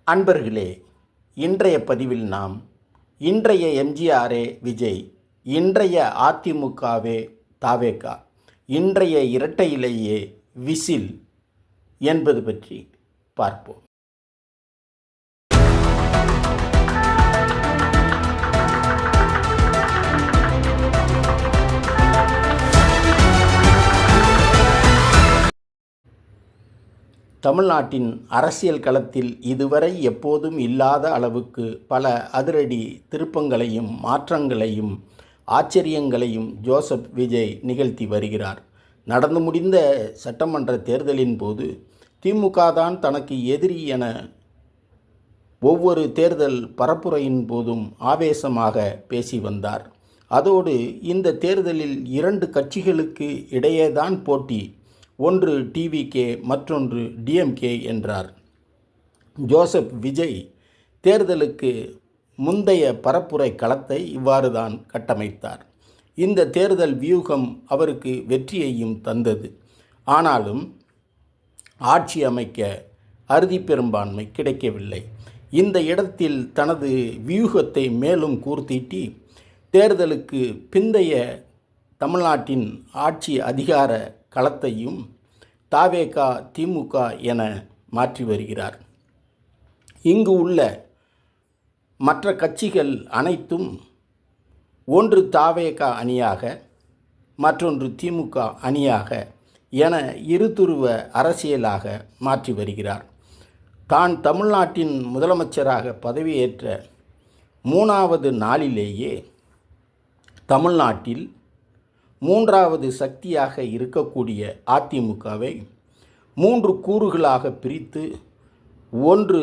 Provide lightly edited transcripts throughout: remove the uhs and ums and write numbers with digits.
அன்பர்களே, இன்றைய பதிவில் நாம் இன்றைய எம்ஜிஆரே விஜய், இன்றைய அதிமுகவே தாவேகா, இன்றைய இரட்டை இலையே விசில் என்பது பற்றி பார்ப்போம். தமிழ்நாட்டின் அரசியல் களத்தில் இதுவரை எப்போதும் இல்லாத அளவுக்கு பல அதிரடி திருப்பங்களையும் மாற்றங்களையும் ஆச்சரியங்களையும் ஜோசப் விஜய் நிகழ்த்தி வருகிறார். நடந்து முடிந்த சட்டமன்ற தேர்தலின் போது திமுக தான் தனக்கு எதிரி என ஒவ்வொரு தேர்தல் பரப்புரையின் போதும் ஆவேசமாக பேசி வந்தார். அதோடு இந்த தேர்தலில் 2 கட்சிகளுக்கு இடையேதான் போட்டி, ஒன்று டிவிகே மற்றொன்று டிஎம்கே என்றார். ஜோசப் விஜய் தேர்தலுக்கு முந்தைய பரப்புரை களத்தை இவ்வாறு தான் கட்டமைத்தார். இந்த தேர்தல் வியூகம் அவருக்கு வெற்றியையும் தந்தது. ஆனாலும் ஆட்சி அமைக்க அறுதி பெரும்பான்மை கிடைக்கவில்லை. இந்த இடத்தில் தனது வியூகத்தை மேலும் கூர்த்தீட்டி தேர்தலுக்கு பிந்தைய தமிழ்நாட்டின் ஆட்சி அதிகார களத்தையும் தாவேகா திமுக என மாற்றி வருகிறார். இங்கு உள்ள மற்ற கட்சிகள் அனைத்தும் ஒன்று தாவேகா அணியாக மற்றொன்று திமுக அணியாக என இருதுருவ அரசியலாக மாற்றி வருகிறார். தான் தமிழ்நாட்டின் முதலமைச்சராக பதவியேற்ற 3வது நாளிலேயே தமிழ்நாட்டில் 3வது சக்தியாக இருக்கக்கூடிய அதிமுகவை 3 கூறுகளாக பிரித்து, ஒன்று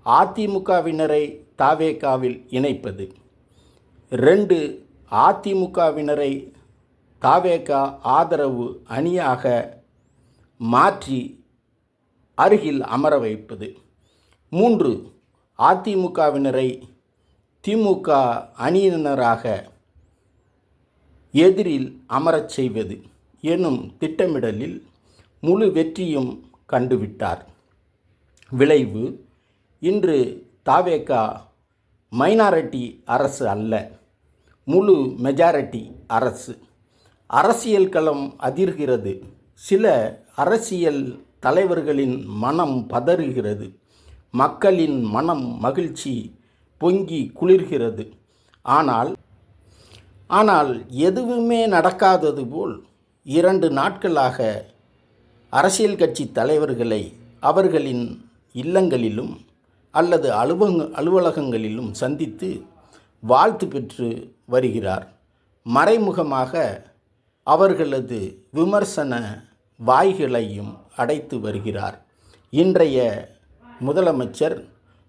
அதிமுகவினரை தாவேகாவில் இணைப்பது, 2 அதிமுகவினரை தாவேகா ஆதரவு அணியாக மாற்றி அருகில் அமர வைப்பது, 3 அதிமுகவினரை திமுக அணியினராக எதிரில் அமரச் செய்வது எனும் திட்டமிடலில் முழு வெற்றியும் கண்டுவிட்டார். விளைவு, இன்று தாவேகா மைனாரிட்டி அரசு அல்ல, முழு மெஜாரிட்டி அரசு. அரசியல் களம் அதிர்கிறது. சில அரசியல் தலைவர்களின் மனம் பதறுகிறது. மக்களின் மனம் மகிழ்ச்சி பொங்கி குளிர்கிறது. ஆனால் எதுவுமே நடக்காதது போல் 2 நாட்களாக அரசியல் கட்சி தலைவர்களை அவர்களின் இல்லங்களிலும் அல்லது அலுவலகங்களிலும் சந்தித்து வாழ்த்து பெற்று வருகிறார். மறைமுகமாக அவர்களது விமர்சன வாய்களையும் அடைத்து வருகிறார். இன்றைய முதலமைச்சர்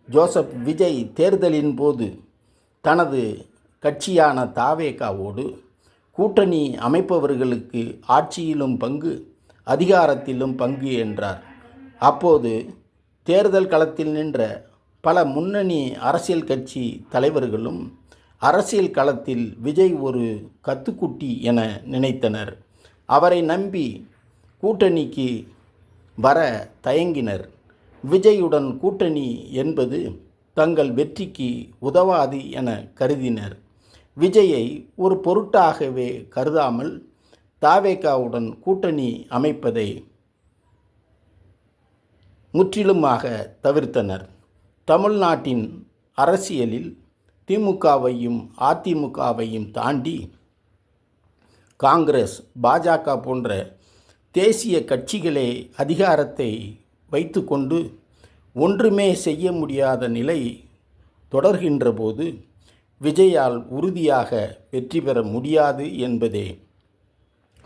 ஜோசப் விஜய் தேர்தலின் போது தனது கட்சியான தாவேகாவோடு கூட்டணி அமைப்பவர்களுக்கு ஆட்சியிலும் பங்கு, அதிகாரத்திலும் பங்கு என்றார். அப்போது தேர்தல் களத்தில் நின்ற பல முன்னணி அரசியல் கட்சி தலைவர்களும் அரசியல் களத்தில் விஜய் ஒரு கத்துக்குட்டி என நினைத்தனர். அவரை நம்பி கூட்டணிக்கு வர தயங்கினர். விஜயுடன் கூட்டணி என்பது தங்கள் வெற்றிக்கு உதவாது என கருதினர். விஜயை ஒரு பொருட்டாகவே கருதாமல் தாவேகாவுடன் கூட்டணி அமைப்பதை முற்றிலுமாக தவிர்த்தனர். தமிழ்நாட்டின் அரசியலில் திமுகவையும் அதிமுகவையும் தாண்டி காங்கிரஸ், பாஜக போன்ற தேசிய கட்சிகளே அதிகாரத்தை வைத்துக்கொண்டு ஒன்றுமே செய்ய முடியாத நிலை தொடர்கின்ற போது விஜயால் உறுதியாக வெற்றி பெற முடியாது என்பதே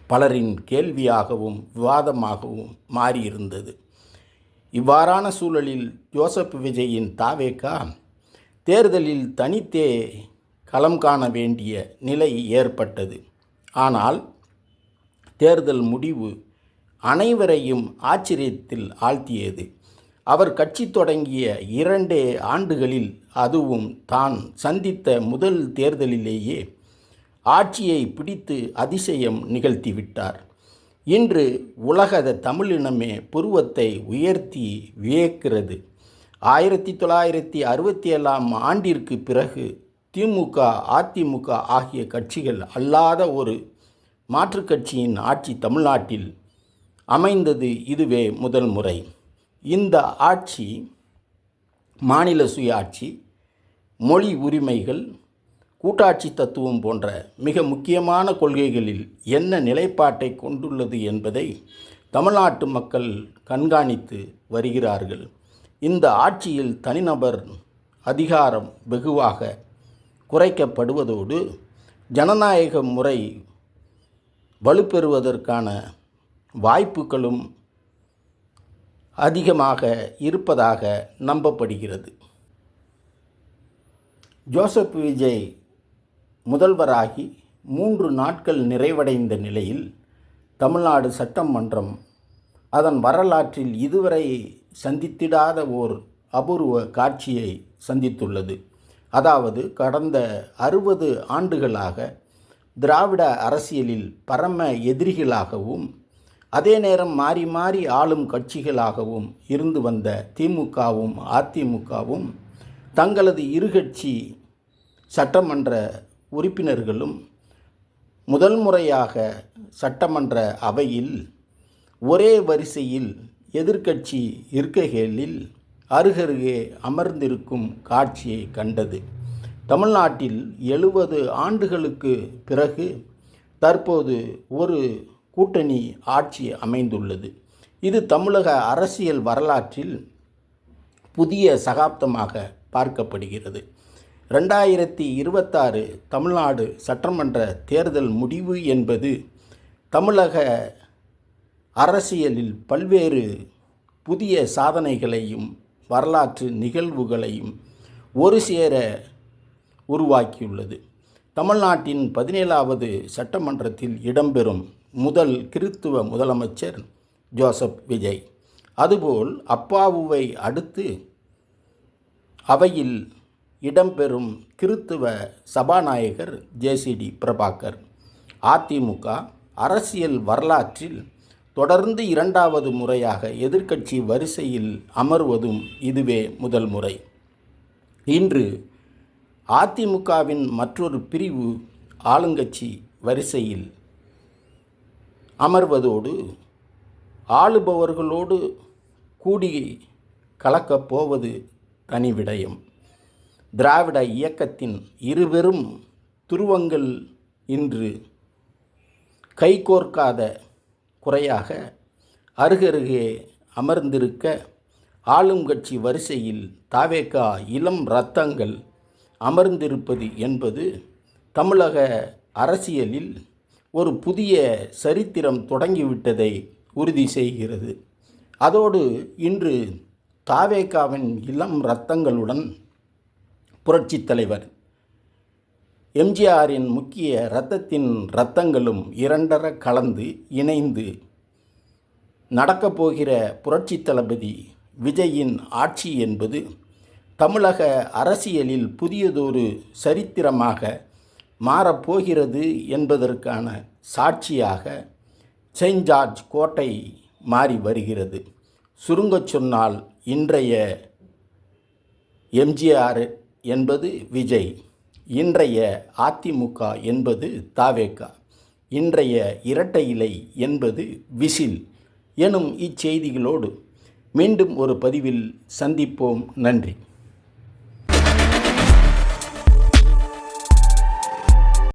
பலரின் கேள்வியாகவும் விவாதமாகவும் மாறியிருந்தது. இவ்வாறான சூழலில் ஜோசப் விஜயின் தாவேகா தேர்தலில் தனித்தே களம் காண வேண்டிய நிலை ஏற்பட்டது. ஆனால் தேர்தல் முடிவு அனைவரையும் ஆச்சரியத்தில் ஆழ்த்தியது. அவர் கட்சி தொடங்கிய 2 ஆண்டுகளில், அதுவும் தான் சந்தித்த முதல் தேர்தலிலேயே ஆட்சியை பிடித்து அதிசயம் நிகழ்த்திவிட்டார். இன்று உலக தமிழினமே புருவத்தை உயர்த்தி வியக்கிறது. 1967ஆம் ஆண்டிற்கு பிறகு திமுக, அதிமுக ஆகிய கட்சிகள் அல்லாத ஒரு மாற்றுக் கட்சியின் ஆட்சி தமிழ்நாட்டில் அமைந்தது இதுவே முதல் முறை. இந்த ஆட்சி மாநில சுயாட்சி, மொழி உரிமைகள், கூட்டாட்சி தத்துவம் போன்ற மிக முக்கியமான கொள்கைகளில் என்ன நிலைப்பாட்டை கொண்டுள்ளது என்பதை தமிழ்நாட்டு மக்கள் கண்காணித்து வருகிறார்கள். இந்த ஆட்சியில் தனிநபர் அதிகாரம் வெகுவாக குறைக்கப்படுவதோடு ஜனநாயக முறை வலுப்பெறுவதற்கான வாய்ப்புகளும் அதிகமாக இருப்பதாக நம்பப்படுகிறது. ஜோசப் விஜய் முதல்வராகி 3 நாட்கள் நிறைவடைந்த நிலையில் தமிழ்நாடு சட்டமன்றம் அதன் வரலாற்றில் இதுவரை சந்தித்திடாத ஓர் அபூர்வ காட்சியை சந்தித்துள்ளது. அதாவது கடந்த 60 ஆண்டுகளாக திராவிட அரசியலில் பரம எதிரிகளாகவும் அதே நேரம் மாறி மாறி ஆளும் கட்சிகளாகவும் இருந்து வந்த திமுகவும் அதிமுகவும் தங்களது இருகட்சி சட்டமன்ற உறுப்பினர்களும் முதல் முறையாக சட்டமன்ற அவையில் ஒரே வரிசையில் எதிர்க்கட்சி இருக்கைகளில் அருகருகே அமர்ந்திருக்கும் காட்சியை கண்டது. தமிழ்நாட்டில் 70 ஆண்டுகளுக்கு பிறகு தற்போது ஒரு கூட்டணி ஆட்சி அமைந்துள்ளது. இது தமிழக அரசியல் வரலாற்றில் புதிய சகாப்தமாக பார்க்கப்படுகிறது. 2026 தமிழ்நாடு சட்டமன்ற தேர்தல் முடிவு என்பது தமிழக அரசியலில் பல்வேறு புதிய சாதனைகளையும் வரலாற்று நிகழ்வுகளையும் ஒரு சேர உருவாக்கியுள்ளது. தமிழ்நாட்டின் 17வது சட்டமன்றத்தில் இடம்பெறும் முதல் கிறித்துவ முதலமைச்சர் ஜோசப் விஜய். அதுபோல் அப்பாவுவை அடுத்து அவையில் இடம்பெறும் கிறித்துவ சபாநாயகர் ஜேசிடி பிரபாகர். அதிமுக அரசியல் வரலாற்றில் தொடர்ந்து 2வது முறையாக எதிர்க்கட்சி வரிசையில் அமர்வதும் இதுவே முதல் முறை. இன்று அதிமுகவின் மற்றொரு பிரிவு ஆளுங்கட்சி வரிசையில் அமர்வதோடு ஆளுபவர்களோடு கூடி கலக்கப் போவது தனி விடயம். திராவிட இயக்கத்தின் இருபெரும் துருவங்கள் இன்று கைகோர்க்காத குறையாக அருகருகே அமர்ந்திருக்க ஆளும் கட்சி வரிசையில் தவேக இளம் இரத்தங்கள் அமர்ந்திருப்பது என்பது தமிழக அரசியலில் ஒரு புதிய சரித்திரம் தொடங்கிவிட்டதை உறுதி செய்கிறது. அதோடு இன்று தவேகவின் இளம் இரத்தங்களுடன் புரட்சித் தலைவர் எம்ஜிஆரின் முக்கிய இரத்தத்தின் இரத்தங்களும் இரண்டர கலந்து இணைந்து நடக்கப்போகிற புரட்சி தளபதி விஜயின் ஆட்சி என்பது தமிழக அரசியலில் புதியதொரு சரித்திரமாக மாறப்போகிறது என்பதற்கான சாட்சியாக செயின்ட் ஜார்ஜ் கோட்டை மாறி வருகிறது. சுருங்கச் சொன்னால் இன்றைய எம்ஜிஆர் என்பது விஜய், இன்றைய அதிமுக என்பது தவேக, இன்றைய இரட்டை இலை என்பது விசில் எனும் இச்செய்திகளோடு மீண்டும் ஒரு பதிவில் சந்திப்போம். நன்றி.